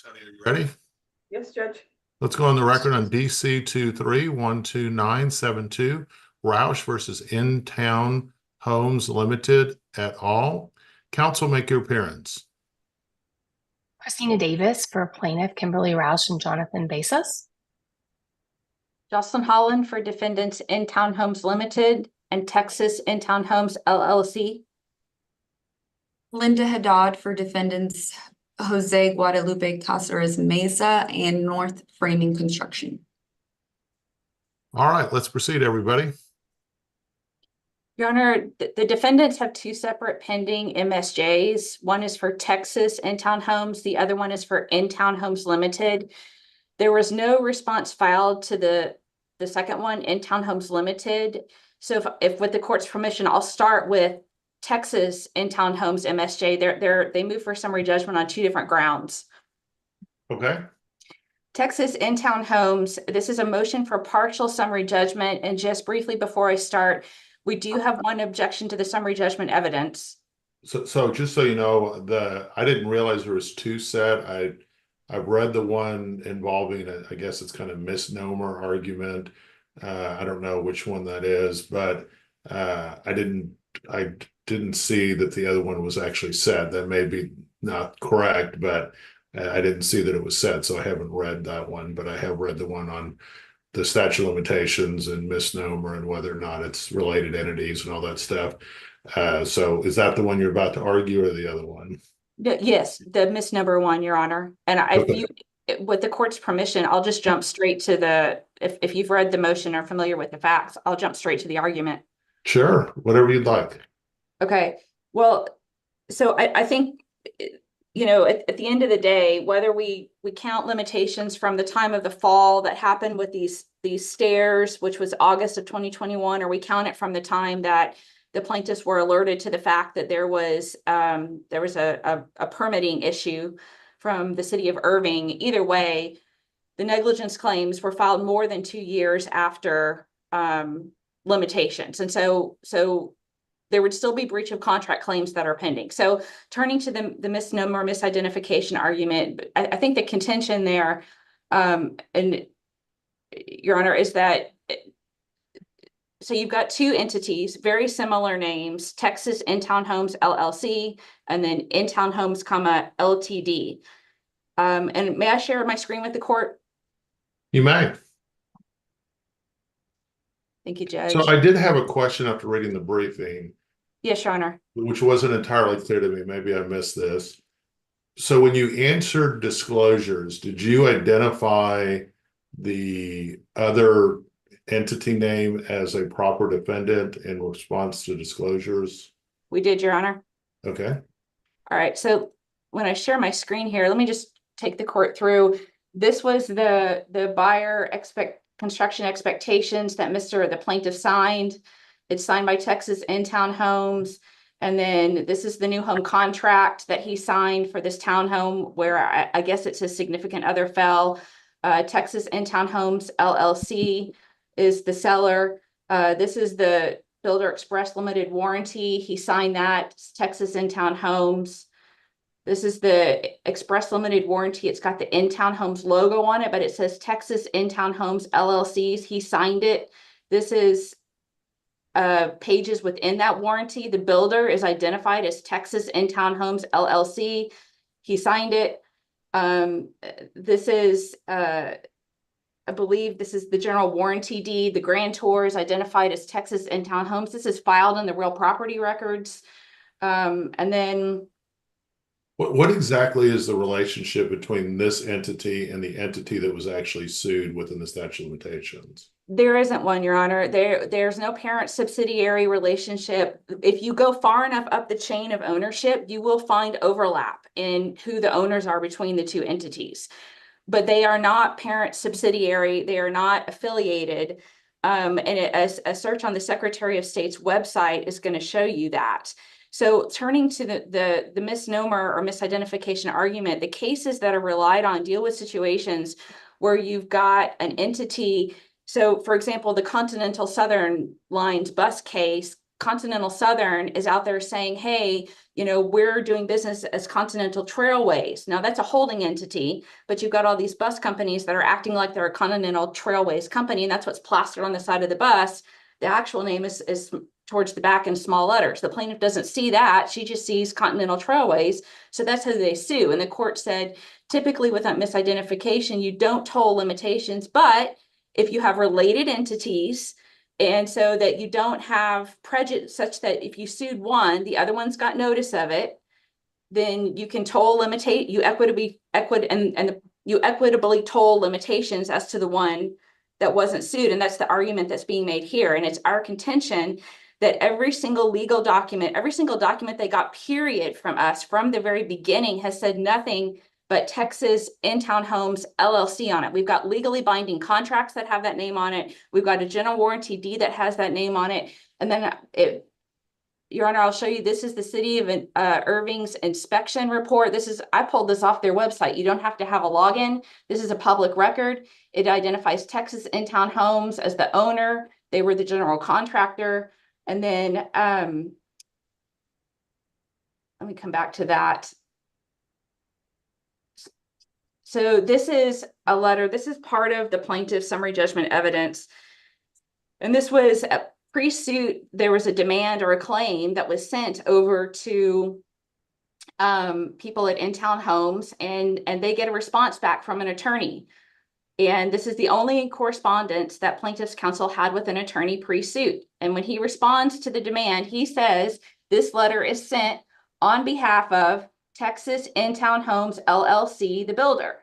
Tony, are you ready? Yes, Judge. Let's go on the record on DC 23-12972, Roush versus In-Town Homes Limited et al. Counsel, make your appearance. Christina Davis for plaintiff Kimberly Roush and Jonathan Basas. Jocelyn Holland for defendants In-Town Homes Limited and Texas In-Town Homes LLC. Linda Haddad for defendants Jose Guadalupe Caceres Mesa and North Framing Construction. All right, let's proceed, everybody. Your Honor, the defendants have two separate pending MSJs. One is for Texas In-Town Homes. The other one is for In-Town Homes Limited. There was no response filed to the second one, In-Town Homes Limited. So if with the court's permission, I'll start with Texas In-Town Homes MSJ. They move for summary judgment on two different grounds. Okay. Texas In-Town Homes, this is a motion for partial summary judgment. And just briefly before I start, we do have one objection to the summary judgment evidence. So just so you know, I didn't realize there was two set. I've read the one involving I guess it's kind of misnomer argument. I don't know which one that is, but I didn't see that the other one was actually said. That may be not correct, but I didn't see that it was said, so I haven't read that one, but I have read the one on the statute of limitations and misnomer and whether or not it's related entities and all that stuff. So is that the one you're about to argue or the other one? Yes, the misnomer one, Your Honor. And with the court's permission, I'll just jump straight to if you've read the motion or familiar with the facts, I'll jump straight to the argument. Sure, whatever you'd like. Okay, well, so I think, you know, at the end of the day, whether we count limitations from the time of the fall that happened with these stairs, which was August of 2021, or we count it from the time that the plaintiffs were alerted to the fact that there was a permitting issue from the city of Irving. Either way, the negligence claims were filed more than 2 years after limitations. And so there would still be breach of contract claims that are pending. So turning to the misnomer, misidentification argument, I think the contention there, and Your Honor, is that so you've got two entities, very similar names, Texas In-Town Homes LLC, and then In-Town Homes, Ltd. And may I share my screen with the court? You may. Thank you, Judge. So I did have a question after reading the briefing. Yes, Your Honor. Which wasn't entirely clear to me. Maybe I missed this. So when you answered disclosures, did you identify the other entity name as a proper defendant in response to disclosures? We did, Your Honor. Okay. All right. So when I share my screen here, let me just take the court through. This was the buyer construction expectations that the plaintiff signed. It's signed by Texas In-Town Homes. And then this is the new home contract that he signed for this townhome where I guess it's his significant other fell. Texas In-Town Homes LLC is the seller. This is the Builder Express Limited Warranty. He signed that. It's Texas In-Town Homes. This is the Express Limited Warranty. It's got the In-Town Homes logo on it, but it says Texas In-Town Homes LLCs. He signed it. This is pages within that warranty. The builder is identified as Texas In-Town Homes LLC. He signed it. This is, I believe this is the general warranty deed. The grantor is identified as Texas In-Town Homes. This is filed in the real property records. And then what exactly is the relationship between this entity and the entity that was actually sued within the statute of limitations? There isn't one, Your Honor. There's no parent subsidiary relationship. If you go far enough up the chain of ownership, you will find overlap in who the owners are between the two entities. But they are not parent subsidiary. They are not affiliated. And a search on the Secretary of State's website is going to show you that. So turning to the misnomer or misidentification argument, the cases that are relied on deal with situations where you've got an entity. So for example, the Continental Southern Lines bus case Continental Southern is out there saying, hey, you know, we're doing business as Continental Trailways. Now that's a holding entity, but you've got all these bus companies that are acting like they're a Continental Trailways company, and that's what's plastered on the side of the bus. The actual name is towards the back in small letters. The plaintiff doesn't see that. She just sees Continental Trailways. So that's who they sue. And the court said, typically with that misidentification, you don't toll limitations, but if you have related entities, and so that you don't have prejudice such that if you sued one, the other one's got notice of it, then you can toll limitate, you equitably toll limitations as to the one that wasn't sued. And that's the argument that's being made here. And it's our contention that every single legal document, every single document they got period from us from the very beginning has said nothing but Texas In-Town Homes LLC on it. We've got legally binding contracts that have that name on it. We've got a general warranty deed that has that name on it. And then Your Honor, I'll show you, this is the city of Irving's inspection report. I pulled this off their website. You don't have to have a login. This is a public record. It identifies Texas In-Town Homes as the owner. They were the general contractor. And then, let me come back to that. So this is a letter. This is part of the plaintiff's summary judgment evidence. And this was a pre-suit. There was a demand or a claim that was sent over to people at In-Town Homes, and they get a response back from an attorney. And this is the only correspondence that plaintiff's counsel had with an attorney pre-suit. And when he responds to the demand, he says, this letter is sent on behalf of Texas In-Town Homes LLC, the builder.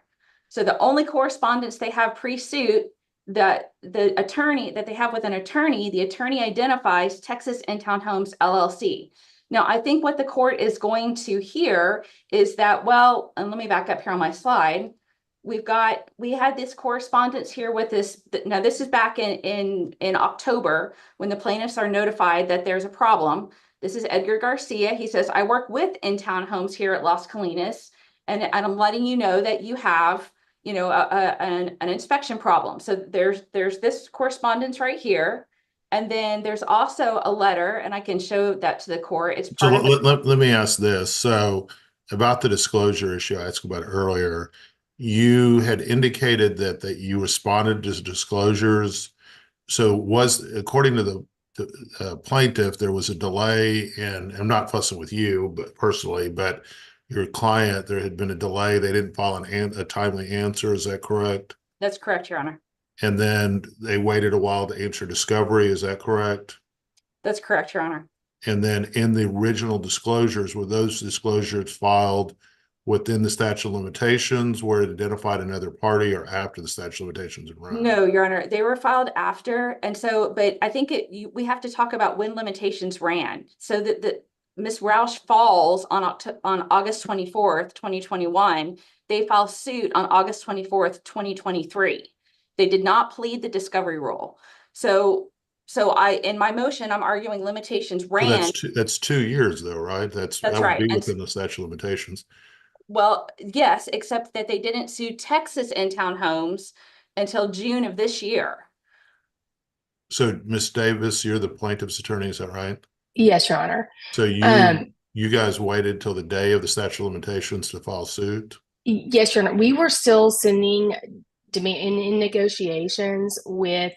So the only correspondence they have pre-suit, that the attorney that they have with an attorney, the attorney identifies Texas In-Town Homes LLC. Now, I think what the court is going to hear is that, well, and let me back up here on my slide. We had this correspondence here with this. Now, this is back in October when the plaintiffs are notified that there's a problem. This is Edgar Garcia. He says, I work with In-Town Homes here at Las Colinas, and I'm letting you know that you have, you know, an inspection problem. So there's this correspondence right here. And then there's also a letter, and I can show that to the court. It's So part of let me ask this. So about the disclosure issue I asked about earlier, you had indicated that you responded to disclosures. So according to the plaintiff, there was a delay, and I'm not fussing with you, but personally, but your client, there had been a delay. They didn't file a timely answer. Is that correct? That's correct, Your Honor. And then they waited a while to answer discovery. Is that correct? That's correct, Your Honor. And then in the original disclosures, were those disclosures filed within the statute of limitations, where it identified another party, or after the statute of limitations had run? No, Your Honor, they were filed after. And so, but I think we have to talk about when limitations ran. So that Ms. Roush falls on August 24th, 2021. They filed suit on August 24th, 2023. They did not plead the discovery rule. So in my motion, I'm arguing limitations ran. Well, that's 2 years though, right? That right. would be within the statute of limitations. Well, yes, except that they didn't sue Texas In-Town Homes until June of this year. So, Ms. Davis, you're the plaintiff's attorney, is that right? Yes, Your Honor. So you guys waited till the day of the statute of limitations to file suit? Yes, Your Honor. We were still sending demand in negotiations with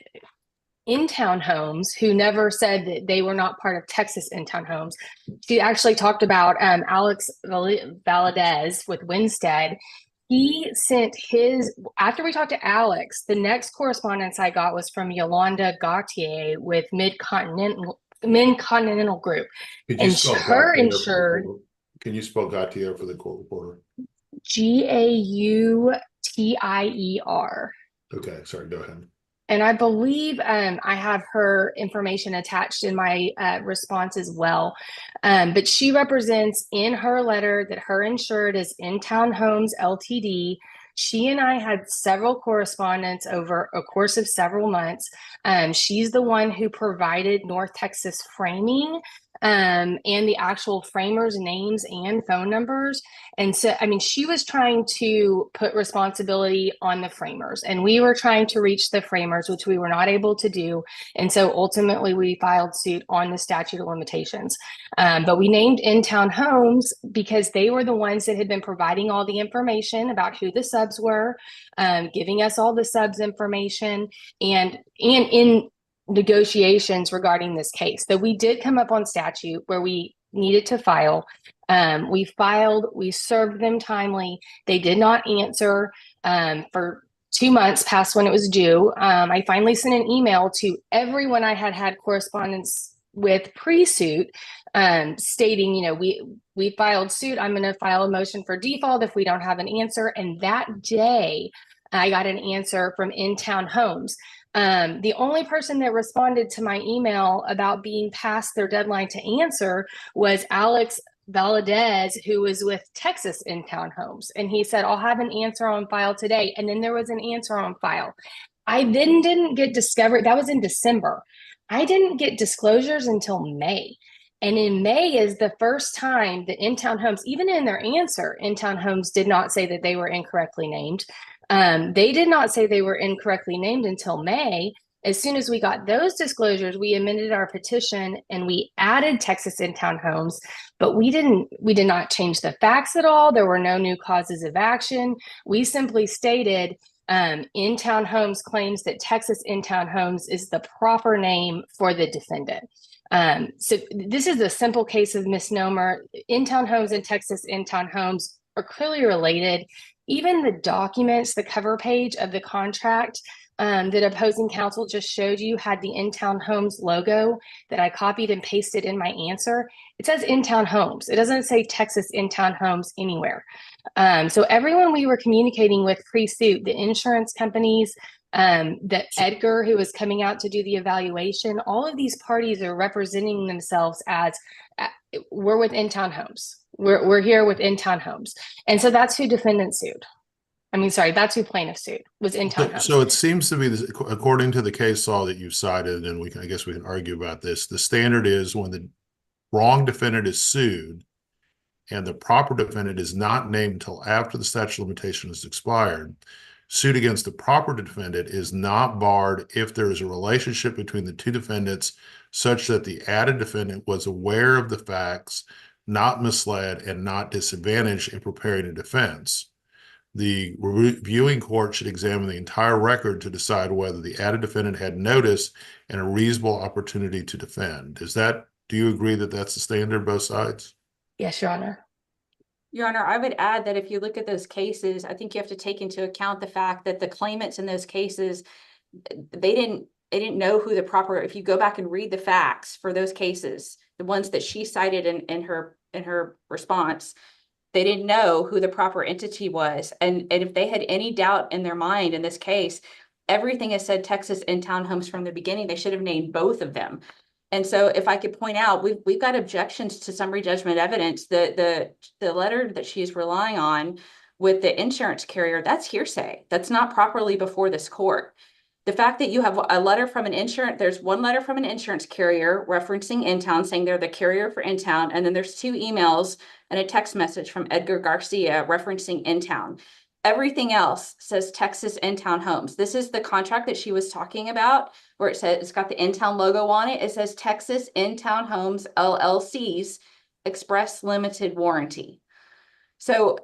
In-Town Homes, who never said that they were not part of Texas In-Town Homes. She actually talked about Alex Valadez with Winstead. He sent after we talked to Alex, the next correspondence I got was from Yolanda Gautier with Mid-Continental Group. And her insured. Can you spell Gautier for the court reporter? Gautier. Okay, sorry, go ahead. And I believe I have her information attached in my response as well. But she represents in her letter that her insured is In-Town Homes LTD. She and I had several correspondence over a course of several months. She's the one who provided North Texas Framing and the actual framers' names and phone numbers. And so, I mean, she was trying to put responsibility on the framers, and we were trying to reach the framers, which we were not able to do. And so ultimately, we filed suit on the statute of limitations. But we named In Town Homes because they were the ones that had been providing all the information about who the subs were, giving us all the subs information, and in negotiations regarding this case. So we did come up on statute where we needed to file. We filed, we served them timely. They did not answer for 2 months past when it was due. I finally sent an email to everyone I had correspondence with pre-suit, stating, you know, we filed suit. I'm going to file a motion for default if we don't have an answer. And that day, I got an answer from In Town Homes. The only person that responded to my email about being past their deadline to answer was Alex Valadez, who was with Texas In Town Homes. And he said, I'll have an answer on file today. And then there was an answer on file. I then didn't get discovered. That was in December. I didn't get disclosures until May. And in May is the first time that In Town Homes, even in their answer, In Town Homes did not say that they were incorrectly named. They did not say they were incorrectly named until May. As soon as we got those disclosures, we amended our petition and we added Texas In Town Homes, but we did not change the facts at all. There were no new causes of action. We simply stated In Town Homes claims that Texas In Town Homes is the proper name for the defendant. So this is a simple case of misnomer. In Town Homes and Texas In Town Homes are clearly related. Even the documents, the cover page of the contract that opposing counsel just showed you had the In Town Homes logo that I copied and pasted in my answer. It says In Town Homes. It doesn't say Texas In Town Homes anywhere. So everyone we were communicating with pre-suit, the insurance companies, that Edgar, who was coming out to do the evaluation, all of these parties are representing themselves as we're with In Town Homes. We're here with In Town Homes. And so that's who defendant sued. I mean, sorry, that's who plaintiff sued, was In Town Homes. So it seems to be, this, according to the case law that you've cited, and I guess we can argue about this, the standard is when the wrong defendant is sued and the proper defendant is not named until after the statute of limitations is expired, suit against the proper defendant is not barred if there is a relationship between the two defendants such that the added defendant was aware of the facts, not misled, and not disadvantaged in preparing a defense. The reviewing court should examine the entire record to decide whether the added defendant had notice and a reasonable opportunity to defend. Do you agree that that's the standard, both sides? Yes, Your Honor. Your Honor, I would add that if you look at those cases, I think you have to take into account the fact that the claimants in those cases, they didn't know who the proper, if you go back and read the facts for those cases, the ones that she cited in her response, they didn't know who the proper entity was. And if they had any doubt in their mind in this case, everything has said Texas In Town Homes from the beginning. They should have named both of them. And so if I could point out, we've got objections to summary judgment evidence. The letter that she's relying on with the insurance carrier, that's hearsay. That's not properly before this court. The fact that you have a letter from there's one letter from an insurance carrier referencing In Town, saying they're the carrier for In Town, and then there's 2 emails and a text message from Edgar Garcia referencing In Town. Everything else says Texas In Town Homes. This is the contract that she was talking about, where it says it's got the In Town logo on it. It says Texas In Town Homes LLC's Express Limited Warranty. So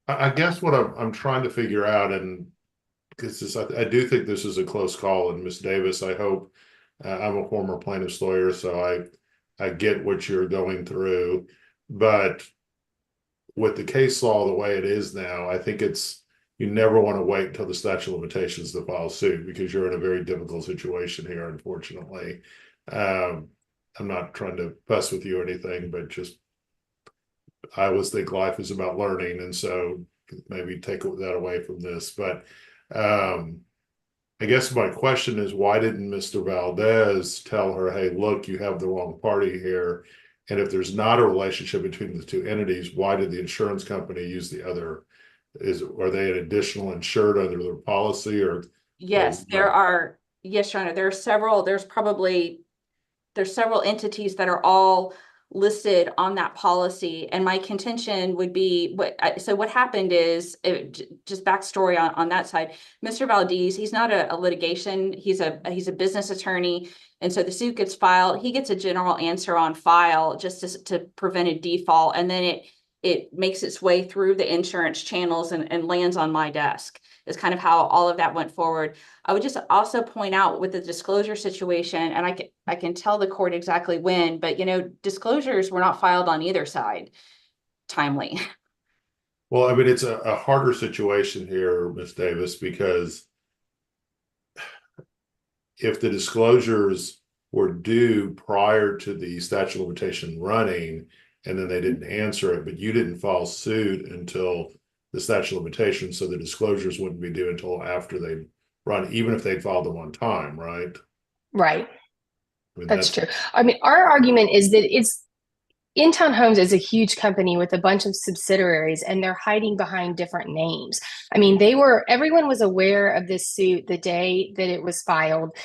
I guess what I'm trying to figure out, and because I do think this is a close call, and Ms. Davis, I hope, I'm a former plaintiff's lawyer, so I get what you're going through, but with the case law the way it is now, I think you never want to wait until the statute of limitations to file suit, because you're in a very difficult situation here, unfortunately. I'm not trying to fuss with you or anything, but just I always think life is about learning, and so maybe take that away from this. But I guess my question is, why didn't Mr. Valdez tell her, hey, look, you have the wrong party here? And if there's not a relationship between the two entities, why did the insurance company use the other? Are they an additional insured under their policy? Or yes, Your Honor, there are several. There's there's several entities that are all listed on that policy. And my contention would be so what happened is just backstory on that side. Mr. Valdez, he's not a litigation. He's a business attorney. And so the suit gets filed. He gets a general answer on file just to prevent a default. And then it makes its way through the insurance channels and lands on my desk. Is kind of how all of that went forward. I would just also point out with the disclosure situation, and I can tell the court exactly when, but disclosures were not filed on either side timely. Well, I mean, it's a harder situation here, Ms. Davis, because if the disclosures were due prior to the statute of limitation running, and then they didn't answer it, but you didn't file suit until the statute of limitations, so the disclosures wouldn't be due until after they run, even if they filed them on time, right? Right. I mean, That's true. I mean, our argument is that In-Town Homes is a huge company with a bunch of subsidiaries, and they're hiding behind different names. I mean, everyone was aware of this suit the day that it was filed.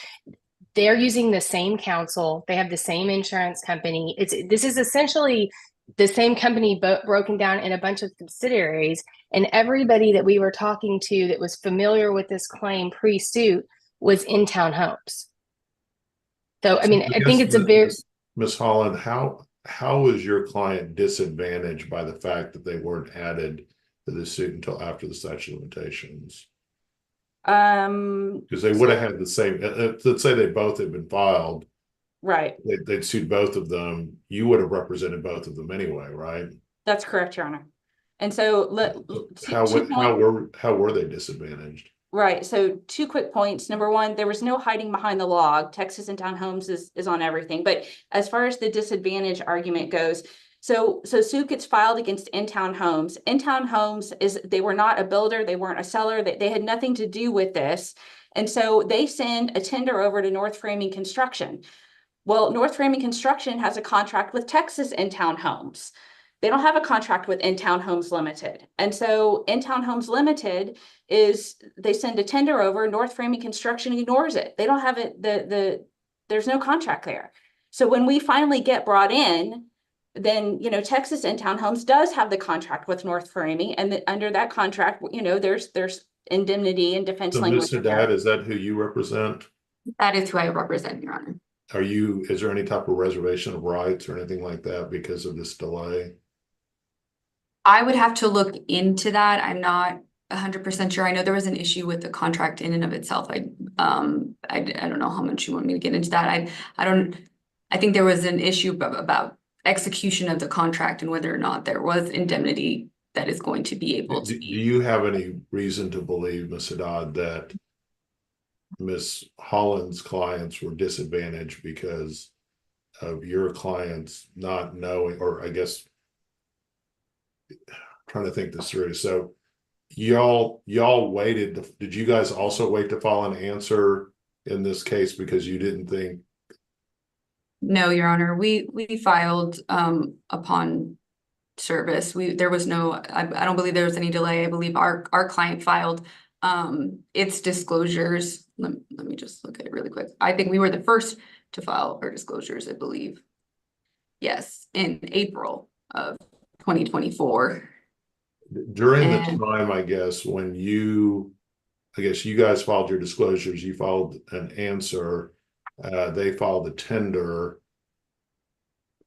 They're using the same counsel. They have the same insurance company. This is essentially the same company broken down in a bunch of subsidiaries, and everybody that we were talking to that was familiar with this claim pre-suit was In-Town Homes. So, I mean, I think it's a very... Ms. Holland, how was your client disadvantaged by the fact that they weren't added to the suit until after the statute of limitations? Because they would have had the same, let's say they both had been filed. Right. They'd sued both of them. You would have represented both of them anyway, right? That's correct, Your Honor. And so how were they disadvantaged? Right. So 2 quick points. Number one, there was no hiding behind the log. Texas In-Town Homes is on everything. But as far as the disadvantage argument goes, so suit gets filed against In-Town Homes. In-Town Homes they were not a builder. They weren't a seller. They had nothing to do with this. And so they send a tender over to North Framing Construction. Well, North Framing Construction has a contract with Texas In-Town Homes. They don't have a contract with In-Town Homes Limited. And so In-Town Homes Limited they send a tender over, North Framing Construction ignores it. They don't have it, there's no contract there. So when we finally get brought in, then, Texas In-Town Homes does have the contract with North Framing, and under that contract, there's indemnity and defense language. So, Mr. Dad, is that who you represent? That is who I represent, Your Honor. Is there any type of reservation of rights or anything like that because of this delay? I would have to look into that. I'm not 100% sure. I know there was an issue with the contract in and of itself. I don't know how much you want me to get into that. I think there was an issue about execution of the contract and whether or not there was indemnity that is going to be able to be. Do you have any reason to believe, Ms. Haddad, that Ms. Holland's clients were disadvantaged because of your clients not knowing, or I guess, trying to think this through. So y'all waited. Did you guys also wait to file an answer in this case because you didn't think? No, Your Honor, we filed upon service. There was no, I don't believe there was any delay. I believe our client filed its disclosures. Let me just look at it really quick. I think we were the first to file our disclosures, I believe. Yes, in April of 2024. During the time, I guess, when you guys filed your disclosures, you filed an answer, they filed a tender,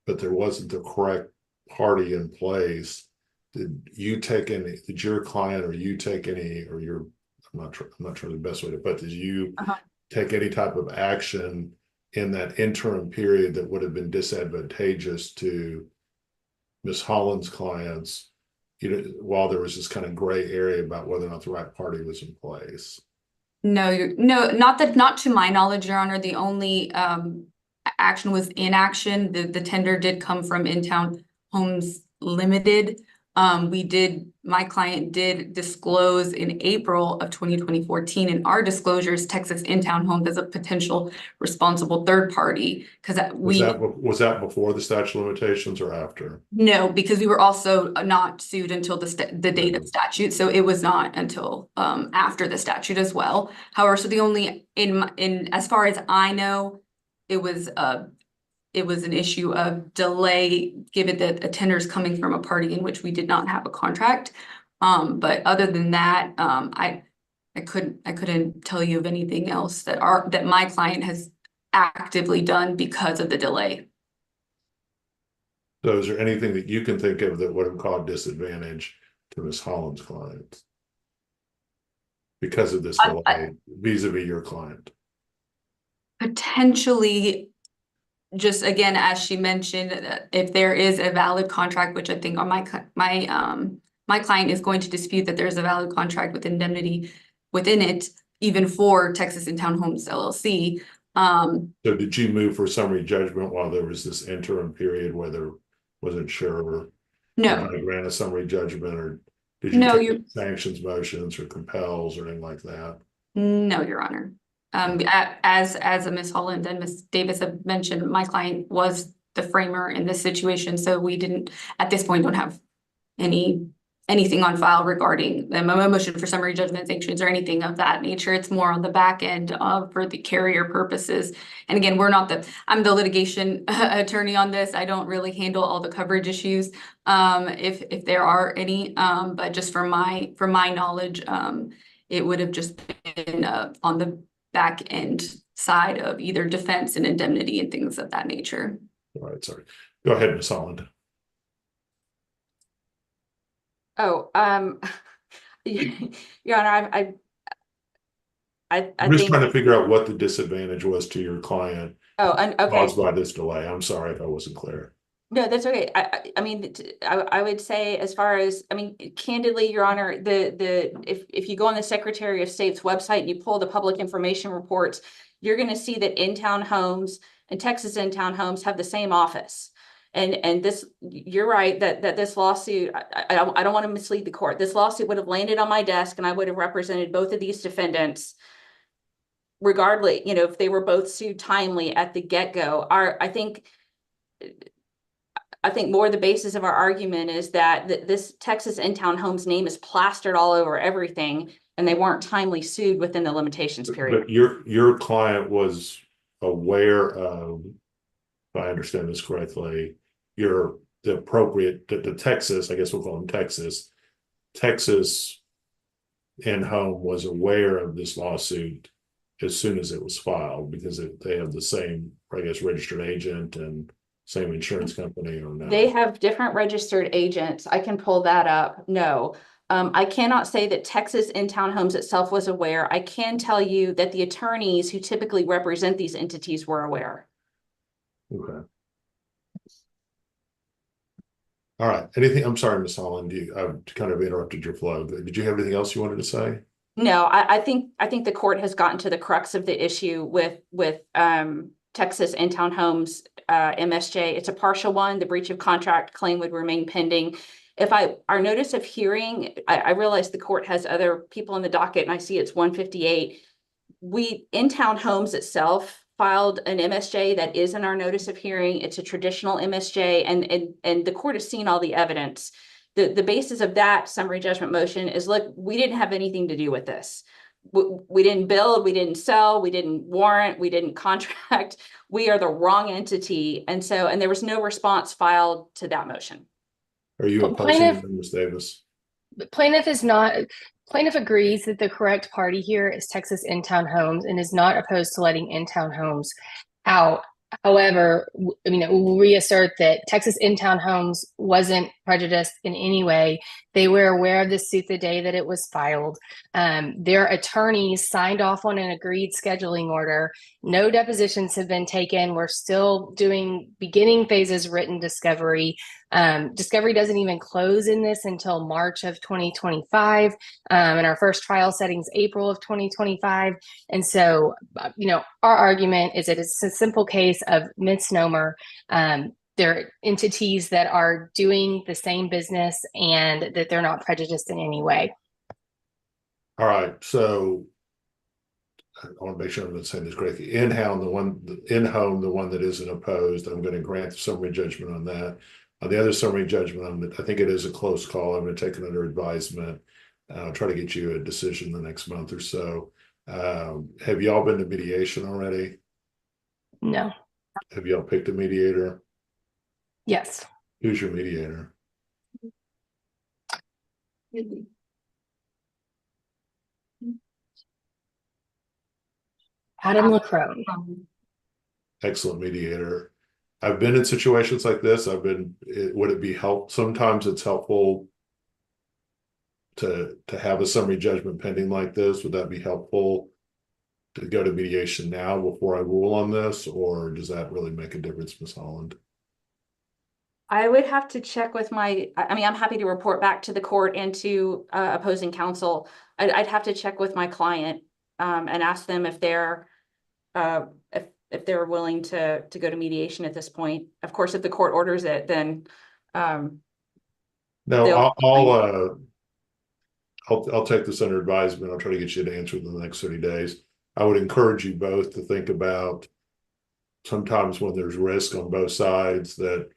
but there wasn't the correct party in place. Did your client or you take any, or I'm not sure the best way to put this, did you take any type of action in that interim period that would have been disadvantageous to Ms. Holland's clients, while there was this kind of gray area about whether or not the right party was in place? No, not to my knowledge, Your Honor. The only action was inaction. The tender did come from In-Town Homes Limited. My client did disclose in April of 2024 in our disclosures, Texas In-Town Homes as a potential responsible third party. Because was that before the statute of limitations or after? No, because we were also not sued until the date of statute. So it was not until after the statute as well. However, so the only as far as I know, it was it was an issue of delay, given that a tender is coming from a party in which we did not have a contract. But other than that, I couldn't tell you of anything else that my client has actively done because of the delay. So is there anything that you can think of that would have caused disadvantage to Ms. Holland's client? Because of this delay vis-a-vis your client? Potentially, just again, as she mentioned, if there is a valid contract, which I think on my client is going to dispute that there's a valid contract with indemnity within it, even for Texas In Town Homes LLC. So did you move for summary judgment while there was this interim period where there wasn't sure? No. Did you grant a summary judgment, or did you No, take sanctions motions or compels or anything like that? No, Your Honor. As a Ms. Holland and Ms. Davis have mentioned, my client was the framer in this situation, so we didn't, at this point, don't have anything on file regarding the motion for summary judgment, sanctions, or anything of that nature. It's more on the back end for the carrier purposes. And again, I'm the litigation attorney on this. I don't really handle all the coverage issues, if there are any. But just from my knowledge, it would have just been on the back end side of either defense and indemnity and things of that nature. All right, sorry. Go ahead, Ms. Holland. Oh, Your Honor, I I'm just think. trying to figure out what the disadvantage was to your client Oh, and okay. caused by this delay. I'm sorry if I wasn't clear. No, that's okay. I mean, I would say, as far as, I mean, candidly, Your Honor, if you go on the Secretary of State's website and you pull the public information reports, you're going to see that In Town Homes and Texas In Town Homes have the same office. And this, you're right, that this lawsuit, I don't want to mislead the court. This lawsuit would have landed on my desk and I would have represented both of these defendants regardless, if they were both sued timely at the get-go. I think more the basis of our argument is that this Texas In Town Homes name is plastered all over everything, and they weren't timely sued within the limitations period. But your client was aware of, if I understand this correctly, the Texas, I guess we'll call them Texas In-Home was aware of this lawsuit as soon as it was filed, because they have the same, I guess, registered agent and same insurance company, or no? They have different registered agents. I can pull that up. No. I cannot say that Texas In Town Homes itself was aware. I can tell you that the attorneys who typically represent these entities were aware. Okay. All right. I'm sorry, Ms. Holland, I've kind of interrupted your flow. Did you have anything else you wanted to say? No, I think the court has gotten to the crux of the issue with Texas In Town Homes MSJ. It's a partial one. The breach of contract claim would remain pending. Our notice of hearing, I realize the court has other people in the docket, and I see it's 158. In Town Homes itself filed an MSJ that is in our notice of hearing. It's a traditional MSJ, and the court has seen all the evidence. The basis of that summary judgment motion is, look, we didn't have anything to do with this. We didn't build, we didn't sell, we didn't warrant, we didn't contract. We are the wrong entity. And there was no response filed to that motion. Are you opposing it, Ms. Davis? Plaintiff agrees that the correct party here is Texas In Town Homes and is not opposed to letting In Town Homes out. However, we reassert that Texas In Town Homes wasn't prejudiced in any way. They were aware of the suit the day that it was filed. Their attorneys signed off on an agreed scheduling order. No depositions have been taken. We're still doing beginning phases written discovery. Discovery doesn't even close in this until March of 2025. And our first trial setting's April of 2025. And so, our argument is that it's a simple case of misnomer. There are entities that are doing the same business and that they're not prejudiced in any way. All right. So I want to make sure I'm saying this correctly. In-home, the one that isn't opposed, I'm going to grant the summary judgment on that. On the other summary judgment, I think it is a close call. I'm going to take it under advisement. I'll try to get you a decision the next month or so. Have y'all been to mediation already? No. Have y'all picked a mediator? Yes. Who's your mediator? Adam LaCrone. Excellent mediator. I've been in situations like this. Would it be sometimes it's helpful to have a summary judgment pending like this? Would that be helpful to go to mediation now before I rule on this, or does that really make a difference, Ms. Holland? I would have to check with I mean, I'm happy to report back to the court and to opposing counsel. I'd have to check with my client and ask them if they're if they're willing to go to mediation at this point. Of course, if the court orders it, then No, I'll take this under advisement. I'll try to get you an answer in the next 30 days. I would encourage you both to think about sometimes when there's risk on both sides that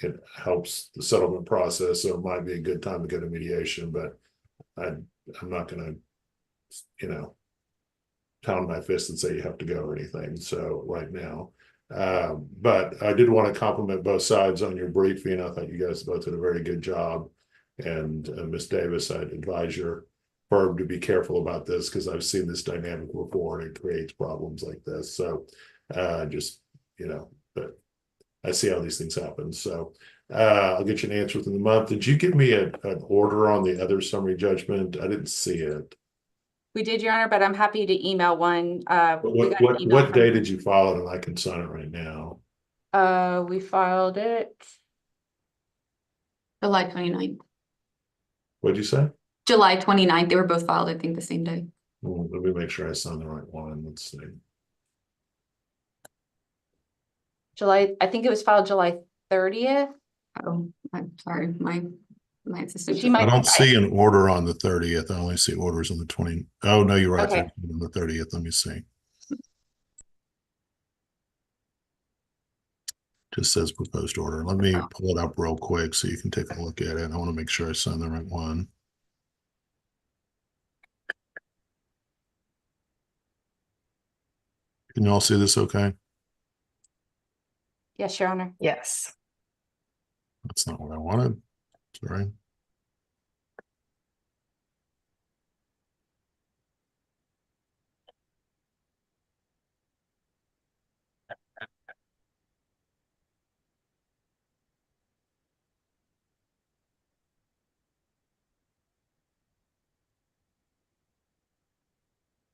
it helps the settlement process. So it might be a good time to go to mediation, but I'm not going to, pound my fist and say you have to go or anything. So right now, but I did want to compliment both sides on your briefing. I thought you guys both did a very good job. And Ms. Davis, I'd advise your firm to be careful about this because I've seen this dynamic before and it creates problems like this. So but I see how these things happen. So I'll get you an answer within the month. Did you give me an order on the other summary judgment? I didn't see it. we did, Your Honor, but I'm happy to email one. What day did you file it, and I can sign it right now? We filed it. July 29th. What'd you say? July 29th. They were both filed, I think, the same day. Let me make sure I signed the right one. Let's see. I think it was filed July 30th. Oh, I'm sorry. My assistant. She might- I don't see an order on the 30th. I only see orders on the 20th. Oh, no, you're right. Okay. On the 30th. Let me see. Just says proposed order. Let me pull it up real quick so you can take a look at it. I want to make sure I signed the right one. Can you all see this okay? Yes, Your Honor. Yes. That's not what I wanted. Sorry.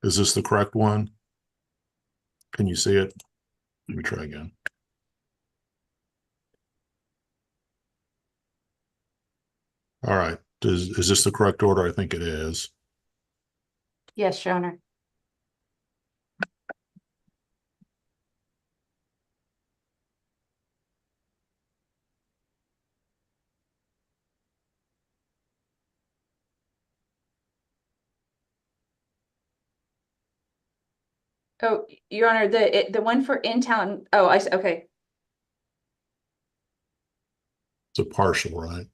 Is this the correct one? Can you see it? Let me try again. All right. Is this the correct order? I think it is. Yes, Your Honor. Oh, Your Honor, the one for in-town, okay. It's a partial, right?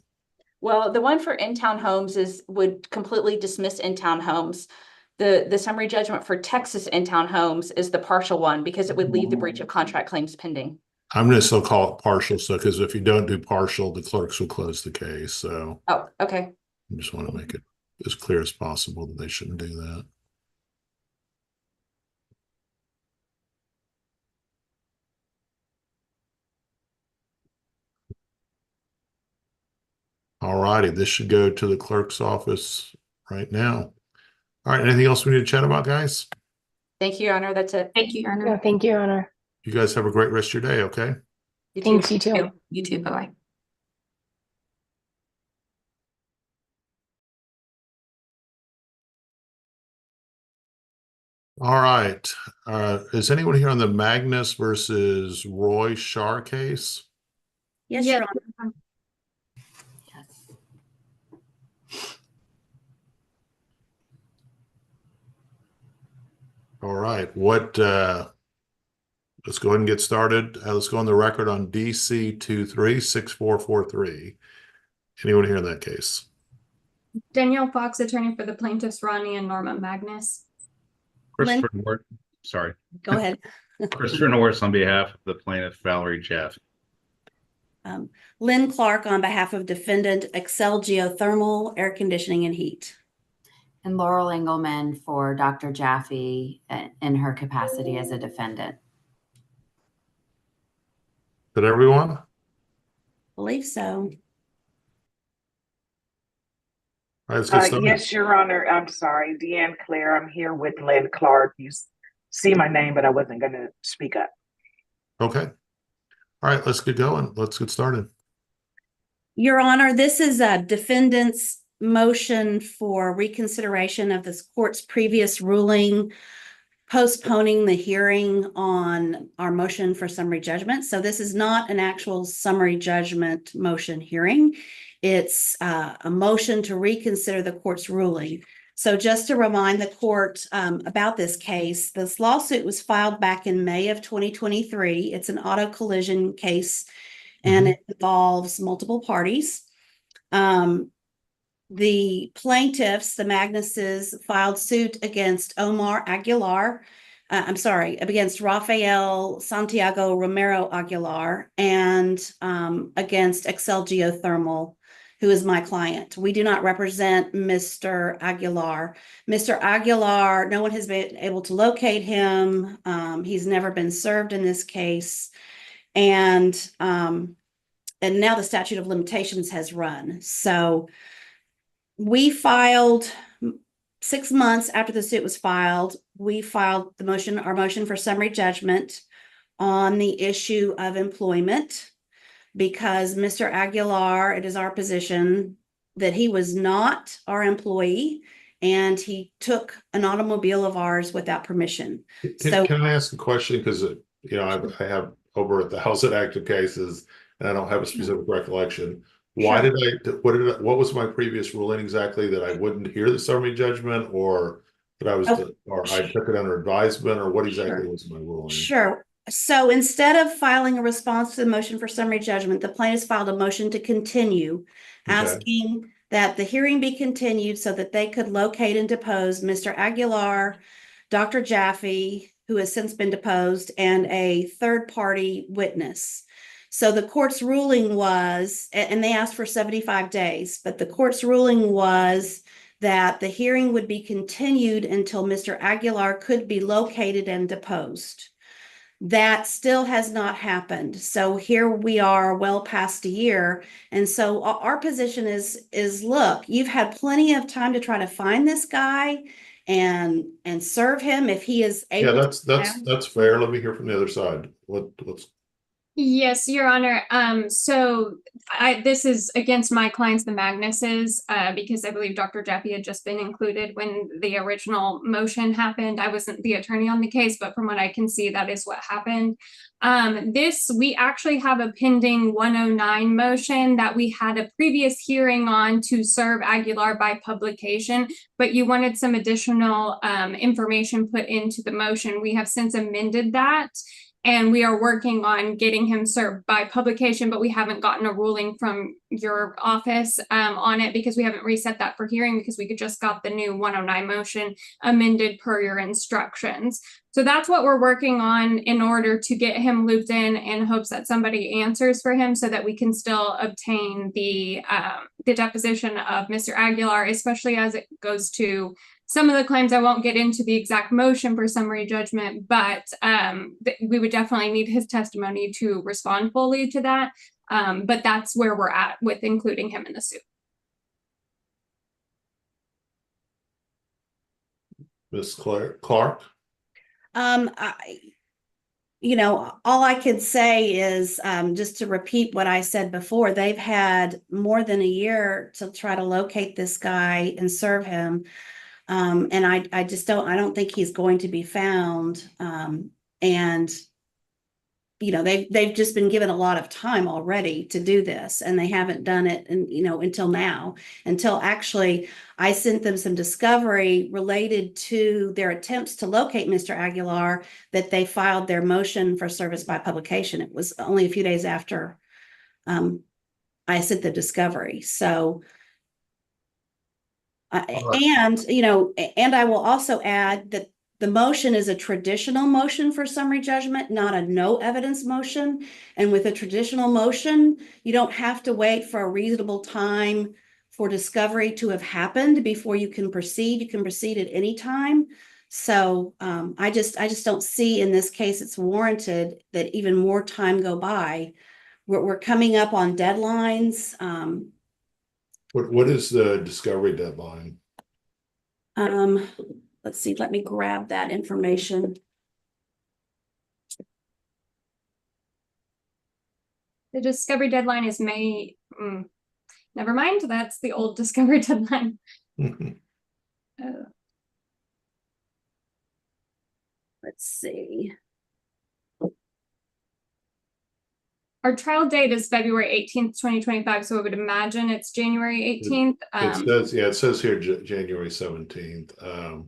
Well, the one for in-town homes would completely dismiss in-town homes. The summary judgment for Texas in-town homes is the partial one because it would leave the breach of contract claims pending. I'm going to still call it partial, so because if you don't do partial, the clerks will close the case. So Oh, okay. I just want to make it as clear as possible that they shouldn't do that. All righty, this should go to the clerk's office right now. All right, anything else we need to chat about, guys? Thank you, Your Honor. That's it. Thank you, Your Honor. No, thank you, Your Honor. You guys have a great rest of your day, okay? You too. Thanks, you too. You too. Bye-bye. All right. Is anyone here on the Magnus versus Roy Shar case? Yes, Yeah. Your Honor. All right. Let's go ahead and get started. Let's go on the record on DC 236443. Anyone here in that case? Danielle Fox, attorney for the plaintiffs Ronnie and Norma Magnus. Christopher Ward, sorry. Go ahead. Christopher Norris on behalf of the plaintiff Valerie Jeff. Lynn Clark on behalf of defendant Excel Geothermal Air Conditioning and Heat. And Laurel Engelman for Dr. Jaffe in her capacity as a defendant. Did everyone? Believe so. All right, let's get started. Yes, Your Honor. I'm sorry, Deanne Clare. I'm here with Lynn Clark. You see my name, but I wasn't going to speak up. Okay. All right, let's get going. Let's get started. Your Honor, this is a defendant's motion for reconsideration of this court's previous ruling postponing the hearing on our motion for summary judgment. So this is not an actual summary judgment motion hearing. It's a motion to reconsider the court's ruling. So just to remind the court about this case, this lawsuit was filed back in May of 2023. It's an auto collision case, and it involves multiple parties. The plaintiffs, the Magnuses, filed suit against against Rafael Santiago Romero Aguilar and against Excel Geothermal, who is my client. We do not represent Mr. Aguilar. Mr. Aguilar, no one has been able to locate him. He's never been served in this case. And now the statute of limitations has run. So we filed 6 months after the suit was filed. We filed our motion for summary judgment on the issue of employment because Mr. Aguilar, it is our position that he was not our employee and he took an automobile of ours without permission. Can I ask a question? Because I have over 1,000 active cases and I don't have a specific recollection. Why Sure. What was my previous ruling exactly, that I wouldn't hear the summary judgment, or that I took it under advisement, or what exactly was my ruling? Sure. So instead of filing a response to the motion for summary judgment, the plaintiffs filed a motion to continue, asking that the hearing be continued so that they could locate and depose Mr. Aguilar, Dr. Jaffe, who has since been deposed, and a third-party witness. So the court's ruling was, and they asked for 75 days, but the court's ruling was that the hearing would be continued until Mr. Aguilar could be located and deposed. That still has not happened. So here we are well past a year. And so our position is look, you've had plenty of time to try to find this guy and serve him if he is able. Yeah, that's fair. Let me hear from the other side. What's Yes, Your Honor. So this is against my clients, the Magnuses, because I believe Dr. Jaffe had just been included when the original motion happened. I wasn't the attorney on the case, but from what I can see, that is what happened. We actually have a pending 109 motion that we had a previous hearing on to serve Aguilar by publication, but you wanted some additional information put into the motion. We have since amended that. And we are working on getting him served by publication, but we haven't gotten a ruling from your office on it because we haven't reset that for hearing because we just got the new 109 motion amended per your instructions. So that's what we're working on in order to get him looped in hopes that somebody answers for him so that we can still obtain the deposition of Mr. Aguilar, especially as it goes to some of the claims. I won't get into the exact motion for summary judgment, but we would definitely need his testimony to respond fully to that. But that's where we're at with including him in the suit. Ms. Clark? All I could say is just to repeat what I said before, they've had more than a year to try to locate this guy and serve him. And I don't think he's going to be found. They've just been given a lot of time already to do this, and they haven't done it until now, until actually I sent them some discovery related to their attempts to locate Mr. Aguilar, that they filed their motion for service by publication. It was only a few days after I sent the discovery. So and I will also add that The motion is a traditional motion for summary judgment, not a no evidence motion. And with a traditional motion, you don't have to wait for a reasonable time for discovery to have happened before you can proceed. You can proceed at any time. So I just don't see in this case it's warranted that even more time go by. We're coming up on deadlines. What is the discovery deadline? Let's see, let me grab that information. The discovery deadline is May. Never mind, that's the old discovery deadline. Let's see. Our trial date is February 18th, 2025, so I would imagine it's January 18th. It says here January 17th.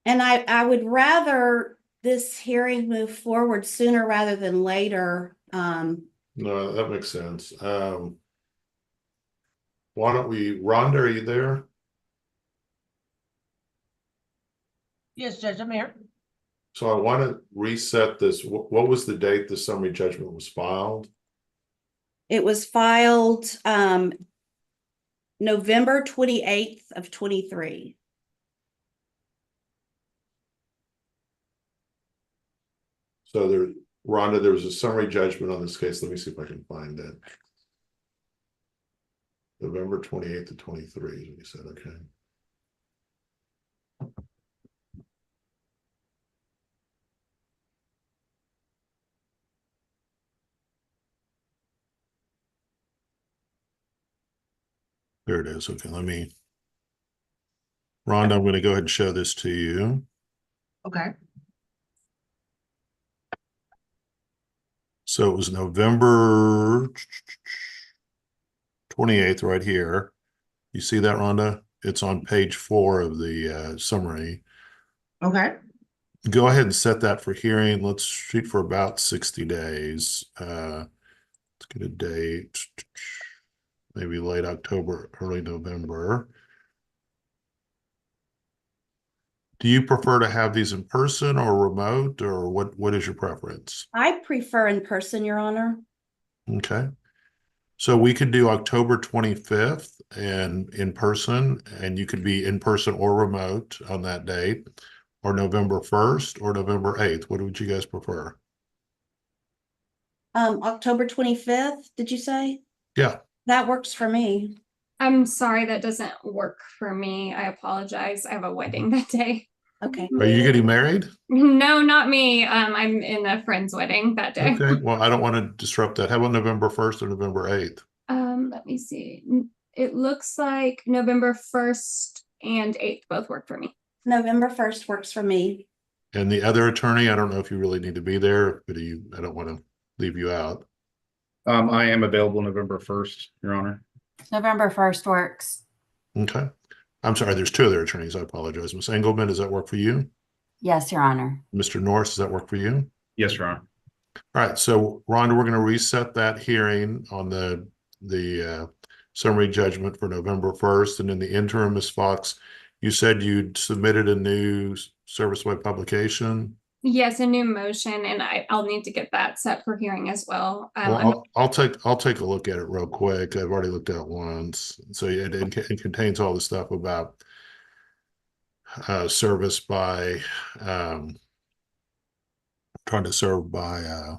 And I would rather this hearing move forward sooner rather than later. No, that makes sense. Why don't we, Rhonda, are you there? Yes, Judge, I'm here. So I want to reset this. What was the date the summary judgment was filed? It was filed November 28th of 23. So there, Rhonda, there was a summary judgment on this case. Let me see if I can find it. November 28th to 23 is what you said, okay. There it is. Okay, let me. Rhonda, I'm going to go ahead and show this to you. Okay. So it was November 28th right here. You see that, Rhonda? It's on page 4 of the summary. Okay. Go ahead and set that for hearing. Let's shoot for about 60 days. Let's get a date. Maybe late October, early November. Do you prefer to have these in person or remote, or what is your preference? I prefer in person, Your Honor. Okay. So we could do October 25th and in person, and you could be in person or remote on that date, or November 1st or November 8th. What would you guys prefer? October 25th, did you say? Yeah. That works for me. I'm sorry, that doesn't work for me. I apologize. I have a wedding that day. Okay. Are you getting married? No, not me. I'm in a friend's wedding that day. Okay. Well, I don't want to disrupt that. How about November 1st or November 8th? Let me see. It looks like November 1st and 8th both work for me. November 1st works for me. And the other attorney, I don't know if you really need to be there, but I don't want to leave you out. I am available November 1st, Your Honor. November 1st works. Okay. I'm sorry, there's 2 other attorneys. I apologize. Ms. Engelman, does that work for you? Yes, Your Honor. Mr. Norris, does that work for you? Yes, Your Honor. All right. So, Rhonda, we're going to reset that hearing on the summary judgment for November 1st. And in the interim, Ms. Fox, you said you'd submitted a new service by publication. Yes, a new motion, and I'll need to get that set for hearing as well. Well, I'll take a look at it real quick. I've already looked at it once. So it contains all the stuff about service by trying to serve by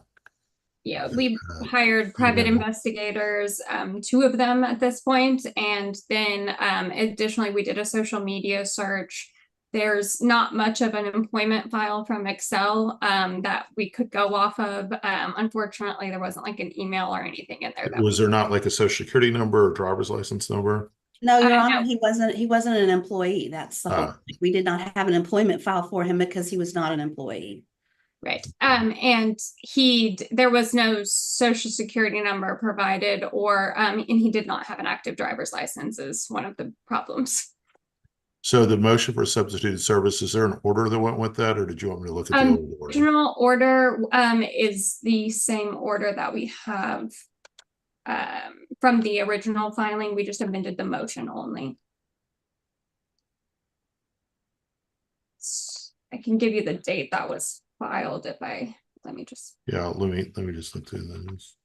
yeah, we've hired private investigators, 2 of them at this point, and then additionally we did a social media search. There's not much of an employment file from Excel that we could go off of. Unfortunately, there wasn't like an email or anything in there. Was there not like a social security number or driver's license number? No, Your Honor, no. he wasn't an employee. That's the whole thing. We did not have an employment file for him because he was not an employee. Right. And there was no social security number provided, or and he did not have an active driver's license is one of the problems. So the motion for substituted service, is there an order that went with that, or did you want me to look at the old order? Original order is the same order that we have from the original filing. We just amended the motion only. I can give you the date that was filed if let me just. Yeah, let me just look through those.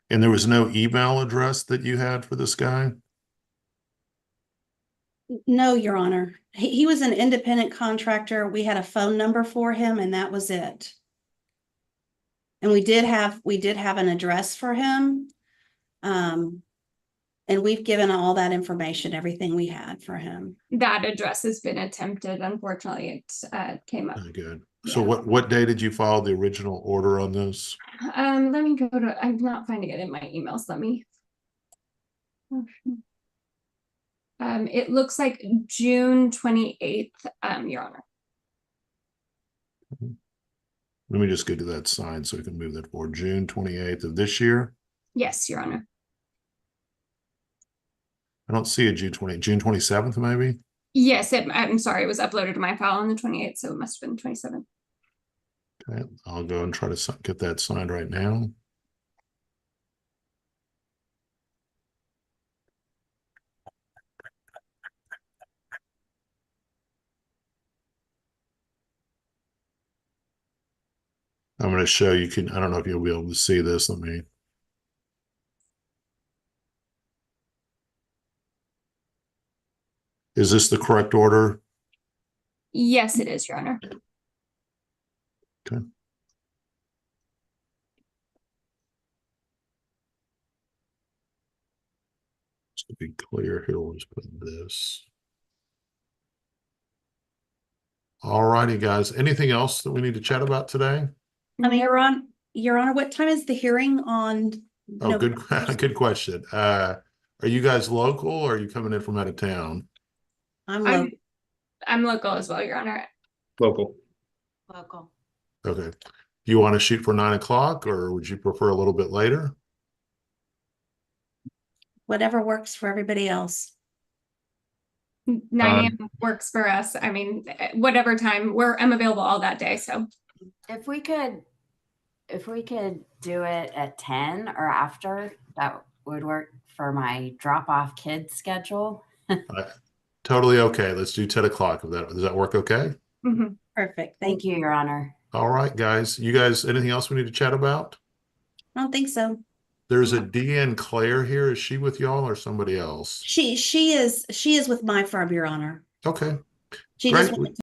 And there was no email address that you had for this guy? No, Your Honor. He was an independent contractor. We had a phone number for him and that was it. And we did have an address for him. And we've given all that information, everything we had for him. That address has been attempted. Unfortunately, it came up. Very good. So Yeah. what day did you file the original order on this? Let me go to, I'm not finding it in my emails. Let me. It looks like June 28th, Your Honor. Let me just go to that sign so we can move that forward. June 28th of this year. Yes, Your Honor. I don't see a June 27th, maybe. Yes, I'm sorry, it was uploaded to my file on the 28th, so it must have been 27th. Okay, I'll go and try to get that signed right now. I'm going to show you. I don't know if you'll be able to see this. Let me. Is this the correct order? Yes, it is, Your Honor. Okay. Just to be clear here, we'll just put this. All righty, guys. Anything else that we need to chat about today? Your Honor, what time is the hearing on? Oh, good question. Are you guys local or are you coming in from out of town? I'm I'm local as well, Your Honor. Local. Local. Okay. Do you want to shoot for 9 o'clock or would you prefer a little bit later? whatever works for everybody else. 9 a.m. works for us. I mean, whatever time I'm available all that day. So If we could do it at 10 or after, that would work for my drop off kids schedule. Totally okay. Let's do 10 o'clock. Does that work okay? mhm. Perfect. Thank you, Your Honor. All right, guys. You guys, anything else we need to chat about? I don't think so. There's a Deanne Claire here. Is she with y'all or somebody else? She is with my firm, Your Honor. Okay. She Great. just wanted to